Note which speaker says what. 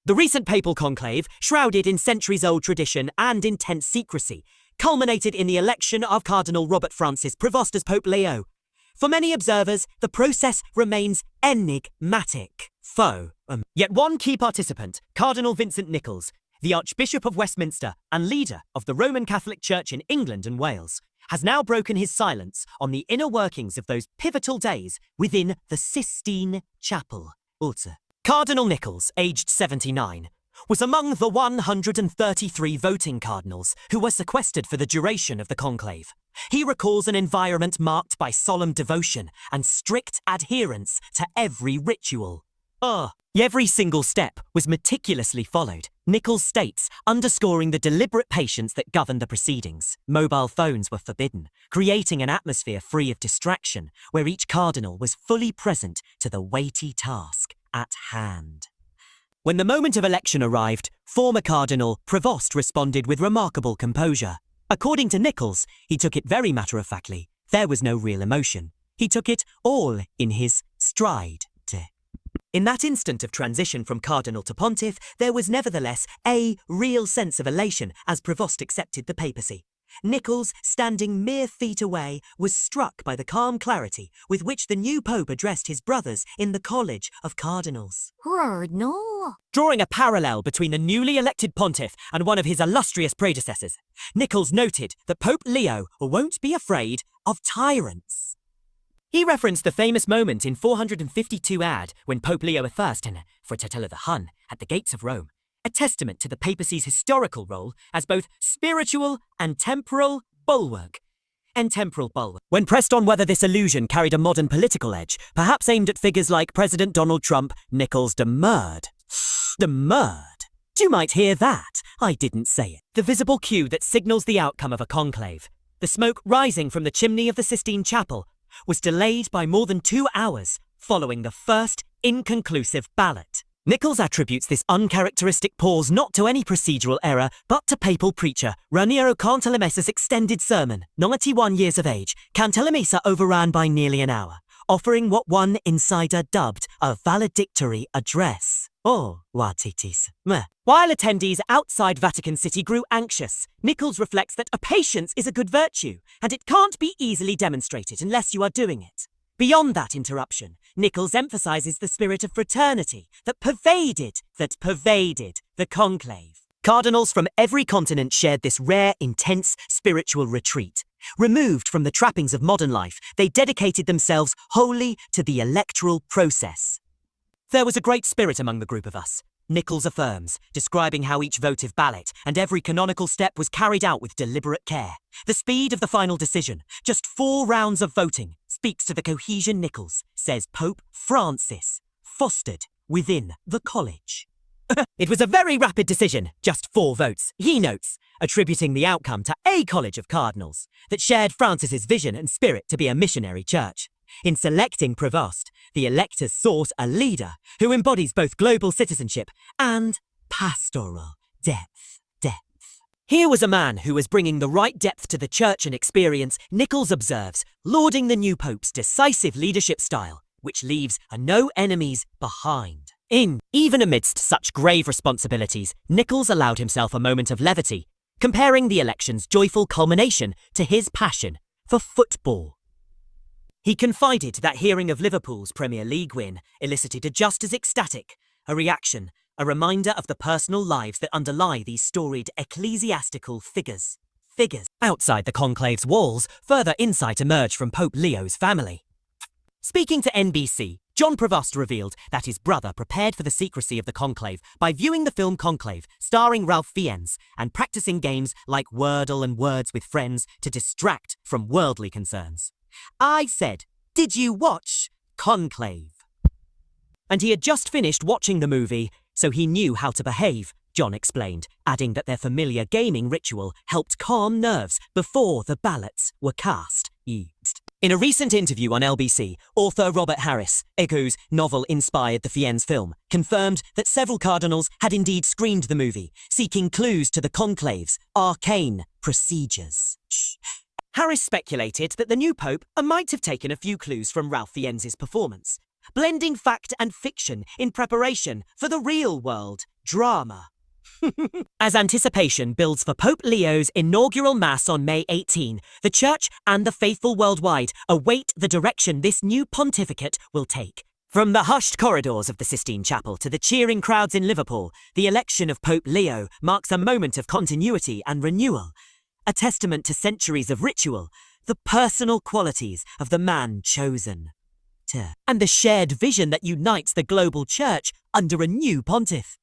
Speaker 1: The recent papal conclave, shrouded in centuries-old tradition and intense secrecy, culminated in the election of Cardinal Robert Francis Prevost as Pope Leo. For many observers, the process remains enigmatic. Yet one key participant, Cardinal Vincent Nichols, the Archbishop of Westminster and leader of the Roman Catholic Church in England and Wales, has now broken his silence on the inner workings of those pivotal days within the Sistine Chapel. Cardinal Nichols, aged 79, was among the 133 voting cardinals who were sequestered for the duration of the conclave. He recalls an environment marked by solemn devotion and strict adherence to every ritual. Every single step was meticulously followed, Nichols states, underscoring the deliberate patience that governed the proceedings. Mobile phones were forbidden, creating an atmosphere free of distraction, where each cardinal was fully present to the weighty task at hand. When the moment of election arrived, former Cardinal Prevost responded with remarkable composure. According to Nichols, he took it very matter-of-factly. There was no real emotion. He took it all in his stride. In that instant of transition from cardinal to pontiff, there was nevertheless a real sense of elation as Prevost accepted the papacy. Nichols, standing mere feet away, was struck by the calm clarity with which the new pope addressed his brothers in the College of Cardinals.
Speaker 2: Cardinal.
Speaker 1: Drawing a parallel between the newly elected pontiff and one of his illustrious predecessors, Nichols noted that Pope Leo won't be afraid of tyrants. He referenced the famous moment in 452 AD when Pope Leo I and Fratello the Hun at the gates of Rome, a testament to the papacy's historical role as both spiritual and temporal bulwark. When pressed on whether this allusion carried a modern political edge, perhaps aimed at figures like President Donald Trump, Nichols demurred. Demurred? You might hear that. I didn't say it. The visible cue that signals the outcome of a conclave, the smoke rising from the chimney of the Sistine Chapel, was delayed by more than 2 hours following the first inconclusive ballot. Nichols attributes this uncharacteristic pause not to any procedural error, but to papal preacher Raniero Cantalamessa's extended sermon. 91 years of age, Cantalamessa overran by nearly an hour, offering what one insider dubbed a valedictory address. While attendees outside Vatican City grew anxious, Nichols reflects that a patience is a good virtue, and it can't be easily demonstrated unless you are doing it. Beyond that interruption, Nichols emphasizes the spirit of fraternity that pervaded the conclave. Cardinals from every continent shared this rare, intense spiritual retreat. Removed from the trappings of modern life, they dedicated themselves wholly to the electoral process. There was a great spirit among the group of us, Nichols affirms, describing how each votive ballot and every canonical step was carried out with deliberate care. The speed of the final decision, just 4 rounds of voting, speaks to the cohesion Nichols says Pope Francis fostered within the college. It was a very rapid decision, just 4 votes, he notes, attributing the outcome to a college of cardinals that shared Francis's vision and spirit to be a missionary church. In selecting Prevost, the electors sought a leader who embodies both global citizenship and pastoral depth. Here was a man who was bringing the right depth to the church and experience, Nichols observes, lauding the new pope's decisive leadership style, which leaves no enemies behind. Even amidst such grave responsibilities, Nichols allowed himself a moment of levity, comparing the election's joyful culmination to his passion for football. He confided that hearing of Liverpool's Premier League win elicited a just as ecstatic a reaction, a reminder of the personal lives that underlie these storied ecclesiastical figures. Outside the conclave's walls, further insight emerged from Pope Leo's family. Speaking to NBC, John Prevost revealed that his brother prepared for the secrecy of the conclave by viewing the film Conclave, starring Ralph Fiennes, and practicing games like Wordle and Words with Friends to distract from worldly concerns. I said, "Did you watch Conclave?" And he had just finished watching the movie, so he knew how to behave, John explained, adding that their familiar gaming ritual helped calm nerves before the ballots were cast. In a recent interview on LBC, author Robert Harris, whose novel inspired the Fiennes film, confirmed that several cardinals had indeed screened the movie, seeking clues to the conclave's arcane procedures. Harris speculated that the new pope might have taken a few clues from Ralph Fiennes' performance, blending fact and fiction in preparation for the real world drama. As anticipation builds for Pope Leo's inaugural Mass on May 18, the Church and the faithful worldwide await the direction this new pontificate will take. From the hushed corridors of the Sistine Chapel to the cheering crowds in Liverpool, the election of Pope Leo marks a moment of continuity and renewal, a testament to centuries of ritual, the personal qualities of the man chosen, and the shared vision that unites the global Church under a new pontiff.